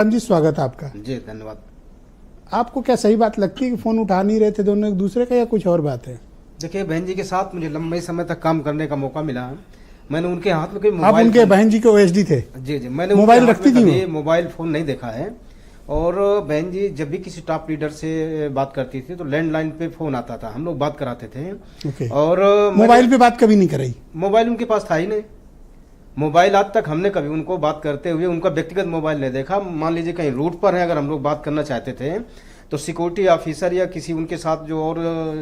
जी स्वागत है आपका। जी धन्यवाद। आपको क्या सही बात लगती है कि फोन उठा नहीं रहे थे दोनों एक दूसरे का, या कुछ और बात है? देखिए, बहन जी के साथ मुझे लंबे समय तक काम करने का मौका मिला। मैंने उनके हाथ में कोई आप मोबाइल उनके बहन जी के ओएसडी थे? जी जी, मैंने मोबाइल उनके हाथ रखती में थी कभी वो? मोबाइल फोन नहीं देखा है। और बहन जी जब भी किसी टॉप लीडर से बात करती थी तो लैंडलाइन पे फोन आता था, हम लोग बात कराते थे। ओके। और मोबाइल पे बात कभी नहीं कराई? मोबाइल उनके पास था ही नहीं। मोबाइल आज तक हमने कभी उनको बात करते हुए उनका व्यक्तिगत मोबाइल नहीं देखा। मान लीजिए कहीं रूट पर है, अगर हम लोग बात करना चाहते थे तो सिक्योरिटी ऑफिसर या किसी उनके साथ जो और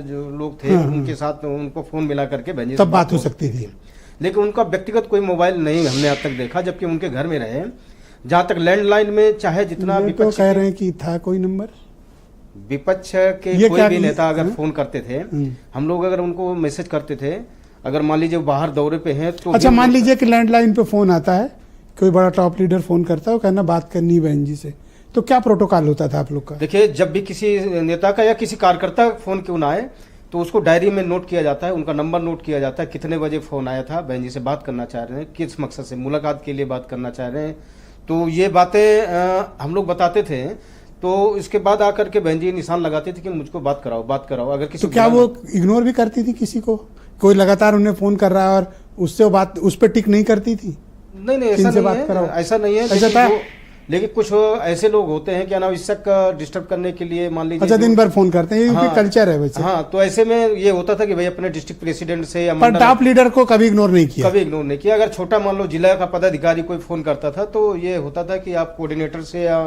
जो लोग थे उनके साथ उनको फोन मिला करके भेजे तब बात हो सकती थी। लेकिन उनका व्यक्तिगत कोई मोबाइल नहीं हमने आज तक देखा, जबकि उनके घर में रहे। जहां तक लैंडलाइन में चाहे जितना तो कह रहे हैं कि था कोई नंबर, विपक्ष के कोई भी नेता अगर फोन करते थे, हम लोग अगर उनको मैसेज करते थे, अगर मान लीजिए बाहर दौरे पे हैं तो अच्छा मान लीजिए कि लैंडलाइन पे फोन आता है, कोई बड़ा टॉप लीडर फोन करता है, वो कहना बात करनी है बहन जी से, तो क्या प्रोटोकॉल होता था आप लोग का? देखिए, जब भी किसी नेता का या किसी कार्यकर्ता फोन क्यों ना आए तो उसको डायरी में नोट किया जाता है, उनका नंबर नोट किया जाता है, कितने बजे फोन आया था, बहन जी से बात करना चाह रहे हैं, किस मकसद से मुलाकात के लिए बात करना चाह रहे हैं। तो ये बातें हम लोग बताते थे। तो इसके बाद आकर के बहन जी निशान लगाते थे कि मुझको बात कराओ। अगर किसी तो क्या वो इग्नोर भी करती थी किसी को? कोई लगातार उन्हें फोन कर रहा है और उससे वो बात उस पर टिक नहीं करती थी? नहीं, ऐसा नहीं है। लेकिन कुछ ऐसे लोग होते हैं क्या ना, इसक डिस्टर्ब करने के लिए, मान लीजिए अच्छा दिन भर फोन करते हैं, ये कल्चर है वैसे। हाँ, तो ऐसे में ये होता था कि भाई अपने डिस्ट्रिक्ट प्रेसिडेंट से या पर टॉप लीडर को कभी इग्नोर नहीं किया? अगर छोटा मान लो जिला का पदाधिकारी कोई फोन करता था तो ये होता था कि आप कोऑर्डिनेटर से या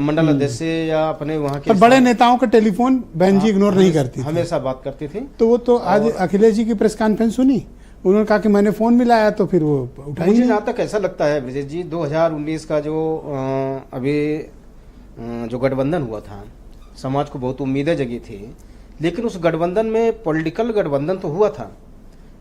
मंडल अध्यक्ष से या अपने वहाँ के बड़े नेताओं का टेलीफोन बहन जी इग्नोर नहीं करती, हमेशा बात करती थी। तो वो तो आज अखिलेश जी की प्रेस कॉन्फ्रेंस सुनी, उन्होंने कहा कि मैंने फोन मिलाया, तो फिर वो उठाई। मुझे जहाँ तक ऐसा लगता है ब्रजेश जी, 2019 का जो अभी जो गठबंधन हुआ था, समाज को बहुत उम्मीदें जगी थी, लेकिन उस गठबंधन में पॉलिटिकल गठबंधन तो हुआ था,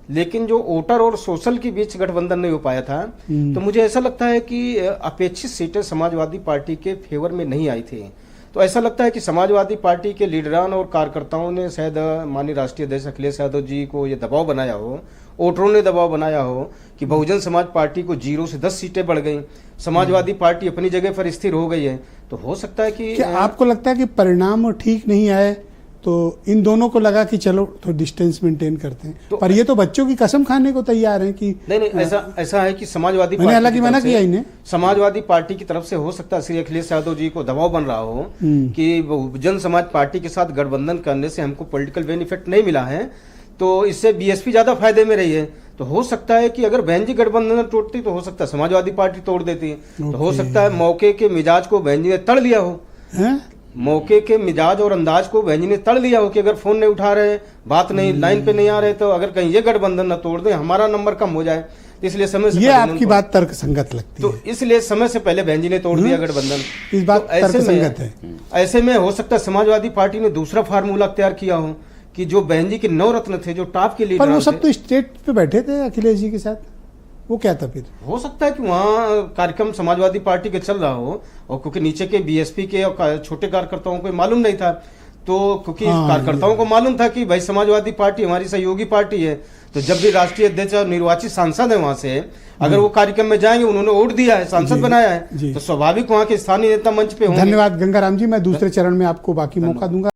लेकिन जो वोटर और सोशल के बीच गठबंधन नहीं हो पाया था। तो मुझे ऐसा लगता है कि अपेक्षित सीटें समाजवादी पार्टी के फेवर में नहीं आई थी। तो ऐसा लगता है कि समाजवादी पार्टी के लीडरान और कार्यकर्ताओं ने शायद माननीय राष्ट्रीय अध्यक्ष अखिलेश यादव जी को ये दबाव बनाया हो, वोटरों ने दबाव बनाया हो कि बहुजन समाज पार्टी को 0 से 10 सीटें बढ़ गई, समाजवादी पार्टी अपनी जगह पर स्थिर हो गई है। तो हो सकता है कि आपको लगता है कि परिणाम ठीक नहीं आए तो इन दोनों को लगा कि चलो तो डिस्टेंस मेंटेन करते हैं, तो पर ये तो बच्चों की कसम खाने को तैयार हैं कि नहीं, ऐसा है कि समाजवादी पार्टी हालांकि मना किया इन्हें, समाजवादी पार्टी की तरफ से हो सकता है श्री अखिलेश यादव जी को दबाव बन रहा हो कि बहुजन समाज पार्टी के साथ गठबंधन करने से हमको पॉलिटिकल बेनिफिट नहीं मिला है, तो इससे बीएसपी ज्यादा फायदे में रही है। तो हो सकता है कि अगर बहन जी गठबंधन तोड़ती तो हो सकता है समाजवादी पार्टी तोड़ देती, तो हो सकता है मौके के मिजाज को बहन जी ने तड़ लिया हो, मौके के मिजाज और अंदाज को बहन जी ने तड़ लिया हो कि अगर फोन नहीं उठा रहे, बात नहीं, लाइन पे नहीं आ रहे, तो अगर कहीं ये गठबंधन न तोड़ दें, हमारा नंबर कम हो जाए, इसलिए समय से ये आपकी बात तर्क संगत लगती है। तो इसलिए समय से पहले बहन जी ने तोड़ दिया गठबंधन। इस बात तर्क संगत है। ऐसे में हो सकता है समाजवादी पार्टी ने दूसरा फार्मूला तैयार किया हो कि जो बहन जी के 9 रत्न थे, जो टॉप के लीडर, पर वो सब तो स्टेट पे बैठे थे अखिलेश जी के साथ, वो क्या था फिर? हो सकता है कि वहाँ कार्यक्रम समाजवादी पार्टी के चल रहा हो, और क्योंकि नीचे के बीएसपी के और छोटे कार्यकर्ताओं को मालूम नहीं था, तो क्योंकि कार्यकर्ताओं को मालूम था कि भाई समाजवादी पार्टी हमारी सहयोगी पार्टी है, तो जब भी राष्ट्रीय अध्यक्ष और निर्वाचित सांसद है वहां से अगर वो कार्यक्रम में जाएंगे, उन्होंने वोट दिया है, सांसद बनाया है, तो स्वाभाविक वहाँ के स्थानीय नेता मंच पे होंगे। धन्यवाद गंगाराम जी, मैं दूसरे चरण में आपको बाकी मौका दूंगा।